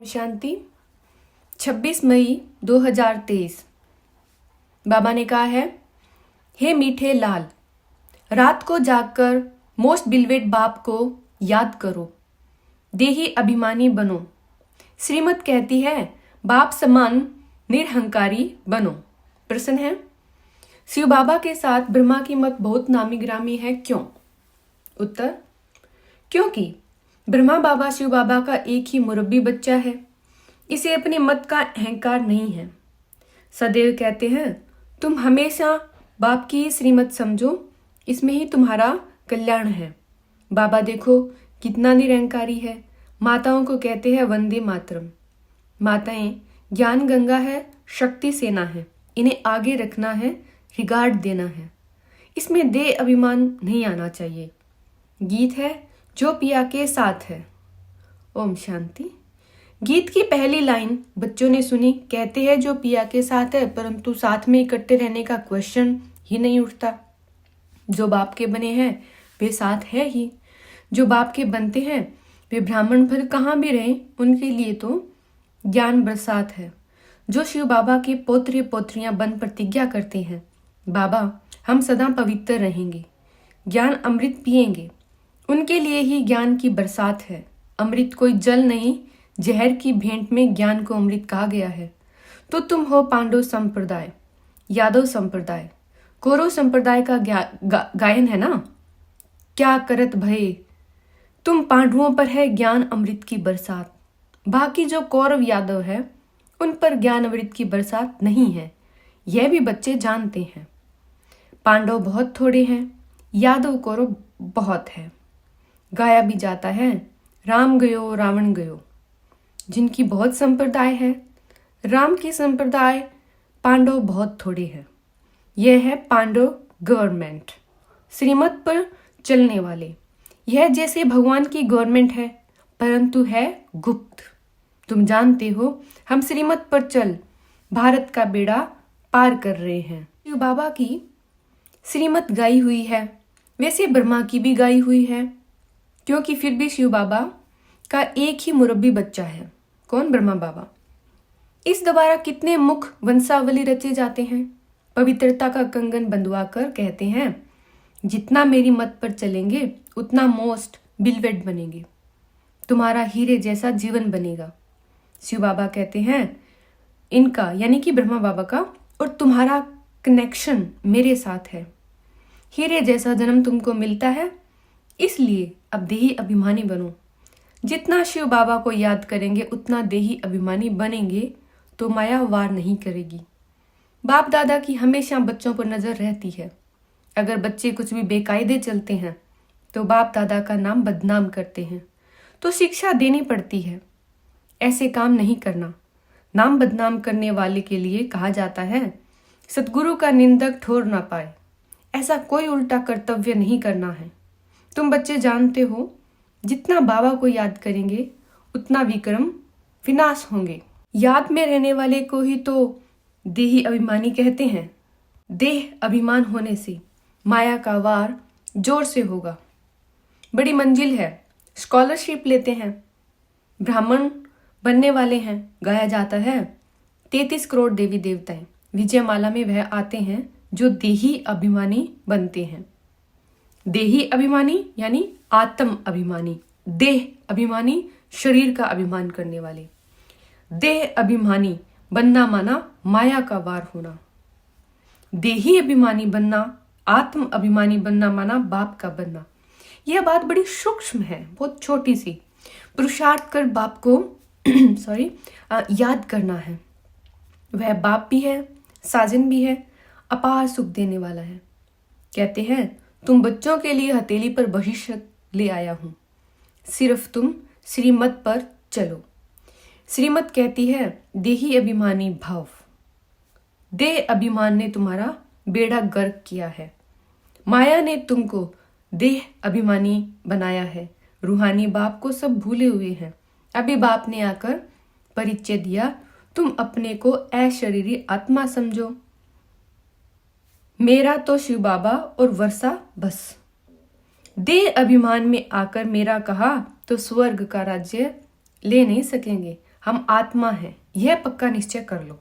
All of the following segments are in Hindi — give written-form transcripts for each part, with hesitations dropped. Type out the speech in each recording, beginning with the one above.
शांति 26 मई 2023। बाबा ने कहा है, हे मीठे लाल, रात को जागकर मोस्ट बिलवेड बाप को याद करो, देही अभिमानी बनो। श्रीमत कहती है, बाप समान निरहंकारी बनो। प्रश्न है, शिव बाबा के साथ ब्रह्मा की मत बहुत नामी ग्रामी है, क्यों? उत्तर, क्योंकि ब्रह्मा बाबा शिव बाबा का एक ही मुरब्बी बच्चा है। इसे अपने मत का अहंकार नहीं है। सदैव कहते हैं, तुम हमेशा बाप की श्रीमत समझो, इसमें ही तुम्हारा कल्याण है। बाबा देखो कितना निरहंकारी है। माताओं को कहते हैं वंदे मातरम। माताएं ज्ञान गंगा है, शक्ति सेना है, इन्हें आगे रखना है, रिगार्ड देना है। इसमें देह अभिमान नहीं आना चाहिए। गीत है, जो पिया के साथ है। ओम शांति। गीत की पहली लाइन बच्चों ने सुनी, कहते हैं जो पिया के साथ है, परंतु साथ में इकट्ठे रहने का क्वेश्चन ही नहीं उठता। जो बाप के बने हैं वे साथ है ही। जो बाप के बनते हैं वे ब्राह्मण भर कहाँ भी रहें, उनके लिए तो ज्ञान बरसात है। जो शिव बाबा के पोत्र पोत्रियां बन प्रतिज्ञा करते हैं, बाबा हम सदा पवित्र रहेंगे, ज्ञान अमृत पिएंगे, उनके लिए ही ज्ञान की बरसात है। अमृत कोई जल नहीं, जहर की भेंट में ज्ञान को अमृत कहा गया है। तो तुम हो पांडव संप्रदाय, यादव संप्रदाय, कौरव संप्रदाय का गायन है ना, क्या करत भय, तुम पांडवों पर है ज्ञान अमृत की बरसात। बाकी जो कौरव यादव है उन पर ज्ञान अमृत की बरसात नहीं है, यह भी बच्चे जानते हैं। पांडव बहुत थोड़े हैं, यादव कौरव बहुत है। गाया भी जाता है, राम गयो रावण गयो। जिनकी बहुत संप्रदाय है, राम की संप्रदाय, पांडव बहुत थोड़े हैं। यह है पांडव गवर्नमेंट, श्रीमत पर चलने वाले। यह जैसे भगवान की गवर्नमेंट है, परंतु है गुप्त। तुम जानते हो, हम श्रीमत पर चल भारत का बेड़ा पार कर रहे हैं। शिव बाबा की श्रीमत गाई हुई है, वैसे ब्रह्मा की भी गाई हुई है, क्योंकि फिर भी शिव बाबा का एक ही मुरब्बी बच्चा है। कौन? ब्रह्मा बाबा। इस द्वारा कितने मुख वंशावली रचे जाते हैं। पवित्रता का कंगन बंधवा कर कहते हैं, जितना मेरी मत पर चलेंगे उतना मोस्ट बिलवेड बनेंगे, तुम्हारा हीरे जैसा जीवन बनेगा। शिव बाबा कहते हैं, इनका यानी कि ब्रह्मा बाबा का और तुम्हारा कनेक्शन मेरे साथ है। हीरे जैसा जन्म तुमको मिलता है, इसलिए अब देही अभिमानी बनो। जितना शिव बाबा को याद करेंगे उतना देही अभिमानी बनेंगे, तो माया वार नहीं करेगी। बाप दादा की हमेशा बच्चों पर नजर रहती है। अगर बच्चे कुछ भी बेकायदे चलते हैं तो बाप दादा का नाम बदनाम करते हैं, तो शिक्षा देनी पड़ती है, ऐसे काम नहीं करना। नाम बदनाम करने वाले के लिए कहा जाता है, सतगुरु का निंदक ठोर ना पाए। ऐसा कोई उल्टा कर्तव्य नहीं करना है। तुम बच्चे जानते हो, जितना बाबा को याद करेंगे उतना विक्रम विनाश होंगे। याद में रहने वाले को ही तो देही अभिमानी कहते हैं। देह अभिमान होने से माया का वार जोर से होगा। बड़ी मंजिल है, स्कॉलरशिप लेते हैं, ब्राह्मण बनने वाले हैं। गाया जाता है, 33 करोड़ देवी देवताएं विजयमाला में वह आते हैं जो देही अभिमानी बनते हैं। देही अभिमानी यानी आत्म अभिमानी, देह अभिमानी शरीर का अभिमान करने वाले। देह अभिमानी बनना माना माया का वार होना। देही अभिमानी बनना, आत्म अभिमानी बनना माना बाप का बनना। यह बात बड़ी सूक्ष्म है, बहुत छोटी सी। पुरुषार्थ कर बाप को याद करना है। वह बाप भी है, साजन भी है, अपार सुख देने वाला है। कहते हैं, तुम बच्चों के लिए हथेली पर भविष्य ले आया हूं, सिर्फ तुम श्रीमत पर चलो। श्रीमत कहती है, देही अभिमानी भाव। देह अभिमान ने तुम्हारा बेड़ा गर्क किया है। माया ने तुमको देह अभिमानी बनाया है। रूहानी बाप को सब भूले हुए हैं। अभी बाप ने आकर परिचय दिया, तुम अपने को अशरीरी आत्मा समझो। मेरा तो शिव बाबा और वर्षा बस। देह अभिमान में आकर मेरा कहा तो स्वर्ग का राज्य ले नहीं सकेंगे। हम आत्मा हैं, यह पक्का निश्चय कर लो।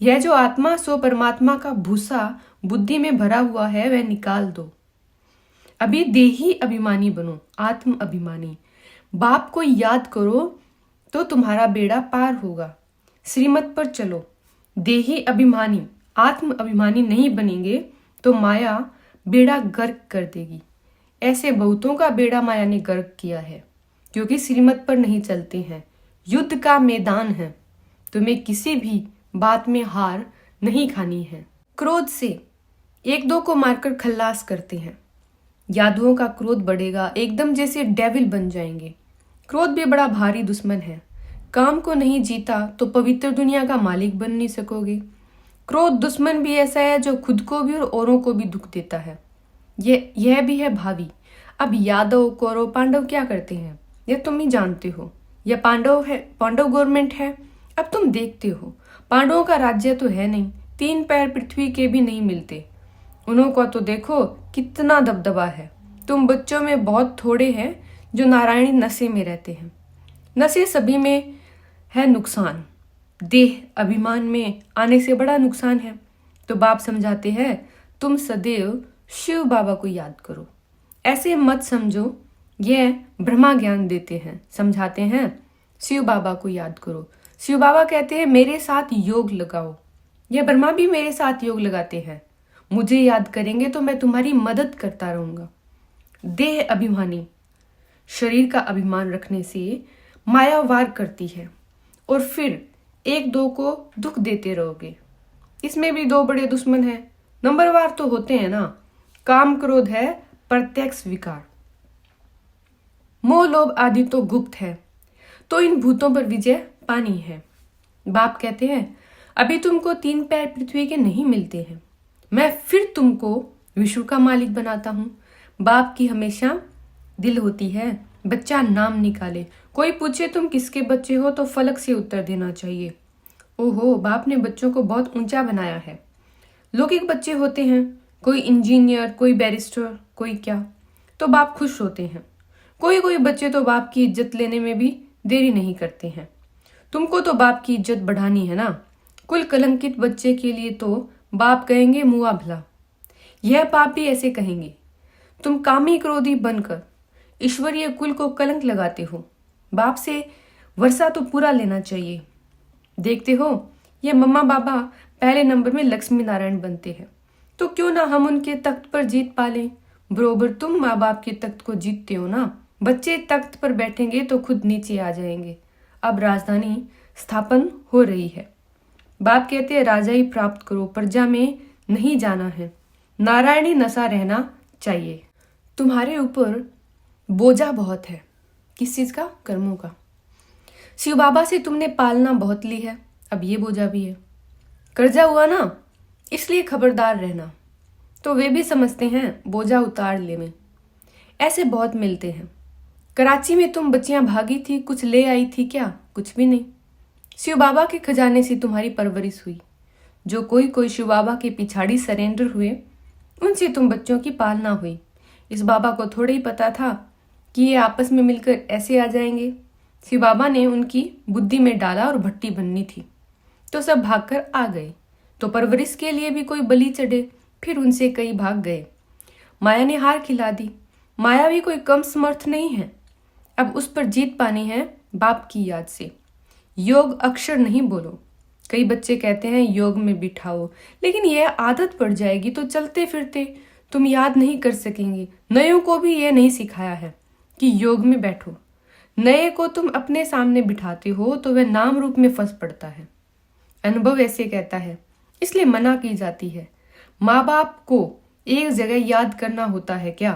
यह जो आत्मा सो परमात्मा का भूसा बुद्धि में भरा हुआ है वह निकाल दो। अभी देही अभिमानी बनो, आत्म अभिमानी। बाप को याद करो तो तुम्हारा बेड़ा पार होगा। श्रीमत पर चलो। देही अभिमानी आत्म अभिमानी नहीं बनेंगे तो माया बेड़ा गर्क कर देगी। ऐसे बहुतों का बेड़ा माया ने गर्क किया है क्योंकि श्रीमत पर नहीं चलते हैं। युद्ध का मैदान है, तुम्हें किसी भी बात में हार नहीं खानी है। क्रोध से एक दो को मारकर खल्लास करते हैं। यादुओं का क्रोध बढ़ेगा, एकदम जैसे डेविल बन जाएंगे। क्रोध भी बड़ा भारी दुश्मन है। काम को नहीं जीता तो पवित्र दुनिया का मालिक बन नहीं सकोगे। क्रोध दुश्मन भी ऐसा है जो खुद को भी और औरों को भी दुख देता है। यह भी है भावी। अब यादव कौरव पांडव क्या करते हैं यह तुम ही जानते हो। यह पांडव गवर्नमेंट है। अब तुम देखते हो पांडवों का राज्य तो है नहीं, 3 पैर पृथ्वी के भी नहीं मिलते। उन्हों को तो देखो कितना दबदबा है। तुम बच्चों में बहुत थोड़े हैं जो नारायणी नशे में रहते हैं। नशे सभी में है नुकसान, देह अभिमान में आने से बड़ा नुकसान है। तो बाप समझाते हैं तुम सदैव शिव बाबा को याद करो। ऐसे मत समझो यह ब्रह्मा ज्ञान देते हैं, समझाते हैं शिव बाबा को याद करो। शिव बाबा कहते हैं मेरे साथ योग लगाओ। यह ब्रह्मा भी मेरे साथ योग लगाते हैं। मुझे याद करेंगे तो मैं तुम्हारी मदद करता रहूंगा। देह अभिमानी शरीर का अभिमान रखने से माया वार करती है और फिर एक दो को दुख देते रहोगे। इसमें भी 2 बड़े दुश्मन हैं। नंबरवार तो होते हैं ना। काम क्रोध है प्रत्यक्ष विकार, मोह लोभ आदि तो गुप्त है। तो इन भूतों पर विजय पानी है। बाप कहते हैं अभी तुमको 3 पैर पृथ्वी के नहीं मिलते हैं, मैं फिर तुमको विश्व का मालिक बनाता हूं। बाप की हमेशा दिल होती है बच्चा नाम निकाले। कोई पूछे तुम किसके बच्चे हो तो फलक से उत्तर देना चाहिए। ओहो, बाप ने बच्चों को बहुत ऊंचा बनाया है। लौकिक बच्चे होते हैं, कोई इंजीनियर, कोई बैरिस्टर, कोई क्या, तो बाप खुश होते हैं। कोई बच्चे तो बाप की इज्जत लेने में भी देरी नहीं करते हैं। तुमको तो बाप की इज्जत बढ़ानी है ना। कुल कलंकित बच्चे के लिए तो बाप कहेंगे मुआ भला। यह पाप भी ऐसे कहेंगे तुम कामी क्रोधी बनकर ईश्वरीय कुल को कलंक लगाते हो। बाप से वर्षा तो पूरा लेना चाहिए। देखते हो ये मम्मा बाबा पहले नंबर में लक्ष्मी नारायण बनते हैं, तो क्यों ना हम उनके तख्त पर जीत पालें। बरोबर तुम माँ बाप के तख्त को जीतते हो ना। बच्चे तख्त पर बैठेंगे तो खुद नीचे आ जाएंगे। अब राजधानी स्थापन हो रही है। बाप कहते हैं राजा ही प्राप्त करो, प्रजा में नहीं जाना है। नारायणी नशा रहना चाहिए। तुम्हारे ऊपर बोझा बहुत है। किस चीज का? कर्मों का। शिव बाबा से तुमने पालना बहुत ली है, अब ये बोझा भी है। कर्जा हुआ ना, इसलिए खबरदार रहना। तो वे भी समझते हैं बोझा उतार ले में। ऐसे बहुत मिलते हैं। कराची में तुम बच्चियां भागी थी, कुछ ले आई थी क्या? कुछ भी नहीं। शिव बाबा के खजाने से तुम्हारी परवरिश हुई। जो कोई शिव बाबा के पिछाड़ी सरेंडर हुए उनसे तुम बच्चों की पालना हुई। इस बाबा को थोड़ा ही पता था कि ये आपस में मिलकर ऐसे आ जाएंगे। शिव बाबा ने उनकी बुद्धि में डाला और भट्टी बननी थी तो सब भागकर आ गए। तो परवरिश के लिए भी कोई बलि चढ़े, फिर उनसे कई भाग गए। माया ने हार खिला दी। माया भी कोई कम समर्थ नहीं है। अब उस पर जीत पानी है बाप की याद से। योग अक्षर नहीं बोलो। कई बच्चे कहते हैं योग में बिठाओ, लेकिन यह आदत पड़ जाएगी तो चलते फिरते तुम याद नहीं कर सकेंगे। नयों को भी यह नहीं सिखाया है कि योग में बैठो। नए को तुम अपने सामने बिठाते हो तो वह नाम रूप में फंस पड़ता है। अनुभव ऐसे कहता है, इसलिए मना की जाती है। माँ बाप को एक जगह याद करना होता है क्या?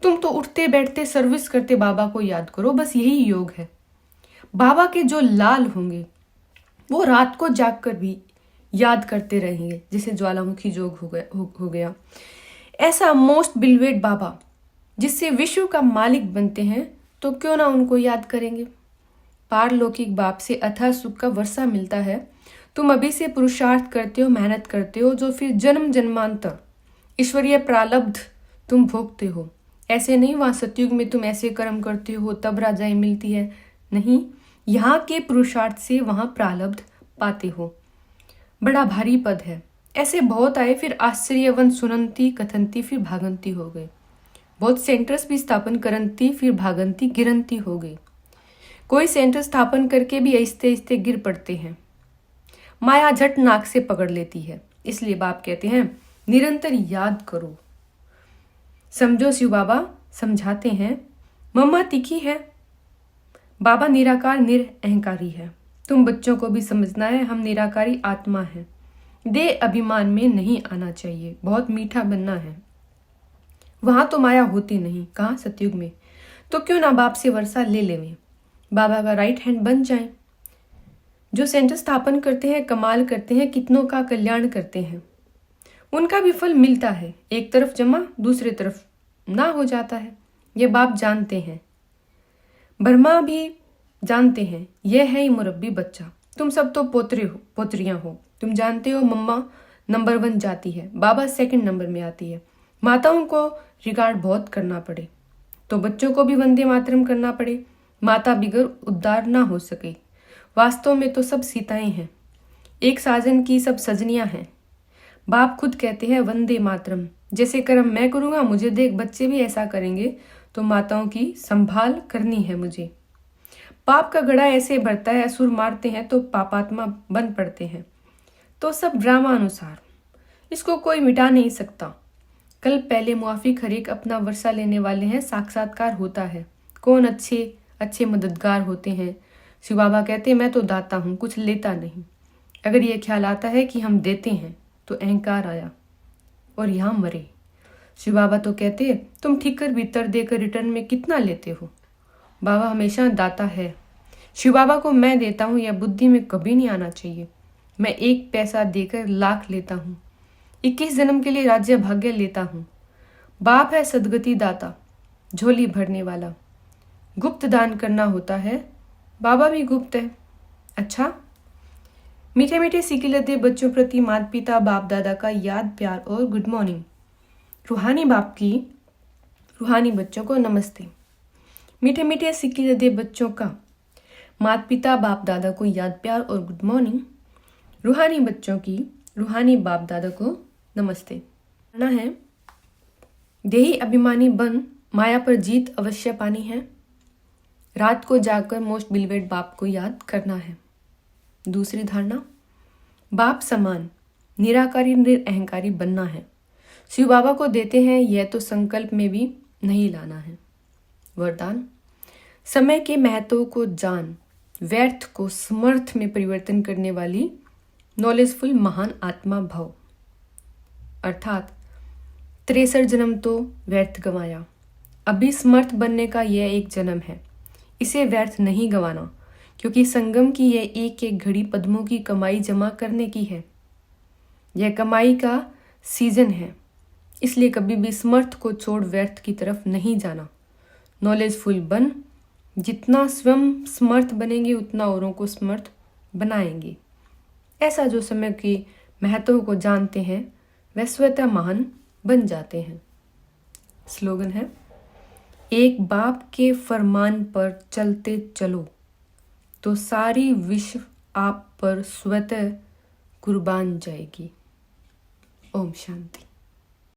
तुम तो उठते बैठते सर्विस करते बाबा को याद करो, बस यही योग है। बाबा के जो लाल होंगे वो रात को जागकर भी याद करते रहेंगे, जैसे ज्वालामुखी योग हो गया। ऐसा मोस्ट बिलवेड बाबा जिससे विश्व का मालिक बनते हैं, तो क्यों ना उनको याद करेंगे। पारलौकिक बाप से अथाह सुख का वर्षा मिलता है। तुम अभी से पुरुषार्थ करते हो, मेहनत करते हो, जो फिर जन्म जन्मांतर ईश्वरीय प्रारब्ध तुम भोगते हो। ऐसे नहीं वहां सतयुग में तुम ऐसे कर्म करते हो तब राजाएं मिलती है, नहीं। यहाँ के पुरुषार्थ से वहाँ प्रारब्ध पाते हो। बड़ा भारी पद है। ऐसे बहुत आए, फिर आश्चर्यवन सुनंती कथंती, फिर भागंती हो गए। बहुत सेंटर्स भी स्थापन करंती, फिर भागंती गिरंती हो गई। कोई सेंटर स्थापन करके भी ऐसे ऐसे गिर पड़ते हैं। माया झट नाक से पकड़ लेती है। इसलिए बाप कहते हैं निरंतर याद करो। समझो, शिव बाबा समझाते हैं, मम्मा तीखी है, बाबा निराकार निरअहंकारी है। तुम बच्चों को भी समझना है, हम निराकारी आत्मा हैं। देह अभिमान में नहीं आना चाहिए, बहुत मीठा बनना है। वहां तो माया होती नहीं, कहाँ सतयुग में। तो क्यों ना बाप से वर्षा ले लेवें, बाबा का राइट हैंड बन जाएं। जो सेंटर स्थापन करते हैं, कमाल करते हैं, कितनों का कल्याण करते हैं, उनका भी फल मिलता है। एक तरफ जमा दूसरी तरफ ना हो जाता है। ये बाप जानते हैं, ब्रह्मा भी जानते हैं। यह है ही मुरब्बी बच्चा। तुम सब तो पोतरे हो, पोतरियां हो। तुम जानते हो मम्मा नंबर 1 जाती है, बाबा 2nd नंबर में आती है। माताओं को रिगार्ड बहुत करना पड़े तो बच्चों को भी वंदे मातरम करना पड़े। माता बिगर उद्धार ना हो सके। वास्तव में तो सब सीताएं हैं, एक साजन की सब सजनियां हैं। बाप खुद कहते हैं वंदे मातरम। जैसे कर्म मैं करूंगा, मुझे देख बच्चे भी ऐसा करेंगे, तो माताओं की संभाल करनी है मुझे। पाप का घड़ा ऐसे भरता है, असुर मारते हैं तो पापात्मा बन पड़ते हैं। तो सब ड्रामा अनुसार, इसको कोई मिटा नहीं सकता। कल पहले मुआफिक हर एक अपना वर्षा लेने वाले हैं, साक्षात्कार होता है। कौन अच्छे अच्छे मददगार होते हैं। शिव बाबा कहते हैं मैं तो दाता हूँ, कुछ लेता नहीं। अगर ये ख्याल आता है कि हम देते हैं तो अहंकार आया और यहाँ मरे। शिव बाबा तो कहते तुम ठीकर भीतर देकर रिटर्न में कितना लेते हो। बाबा हमेशा दाता है। शिव बाबा को मैं देता हूँ, यह बुद्धि में कभी नहीं आना चाहिए। मैं 1 पैसा देकर लाख लेता हूँ, 21 जन्म के लिए राज्य भाग्य लेता हूँ। बाप है सदगति दाता, झोली भरने वाला। गुप्त दान करना होता है, बाबा भी गुप्त है। अच्छा, मीठे मीठे सीखे लदे बच्चों प्रति माता पिता बाप दादा का याद प्यार और गुड मॉर्निंग। रूहानी बाप की रूहानी बच्चों को नमस्ते। मीठे मीठे सीखे लदे बच्चों का माता पिता बाप दादा को याद प्यार और गुड मॉर्निंग। रूहानी बच्चों की रूहानी बाप दादा को नमस्ते। कहना है देही अभिमानी बन माया पर जीत अवश्य पानी है। रात को जाकर मोस्ट बिलवेड बाप को याद करना है। दूसरी धारणा, बाप समान निराकारी निरअहंकारी बनना है। शिव बाबा को देते हैं, यह तो संकल्प में भी नहीं लाना है। वरदान, समय के महत्व को जान, व्यर्थ को समर्थ में परिवर्तन करने वाली नॉलेजफुल महान आत्मा भव। अर्थात 63 जन्म तो व्यर्थ गंवाया, अभी समर्थ बनने का यह एक जन्म है, इसे व्यर्थ नहीं गंवाना, क्योंकि संगम की यह एक एक घड़ी पद्मों की कमाई जमा करने की है। यह कमाई का सीजन है, इसलिए कभी भी समर्थ को छोड़ व्यर्थ की तरफ नहीं जाना। नॉलेजफुल बन, जितना स्वयं समर्थ बनेंगे उतना औरों को समर्थ बनाएंगे। ऐसा जो समय के महत्व को जानते हैं वह स्वतः महान बन जाते हैं। स्लोगन है, एक बाप के फरमान पर चलते चलो तो सारी विश्व आप पर स्वतः कुर्बान जाएगी। ओम शांति।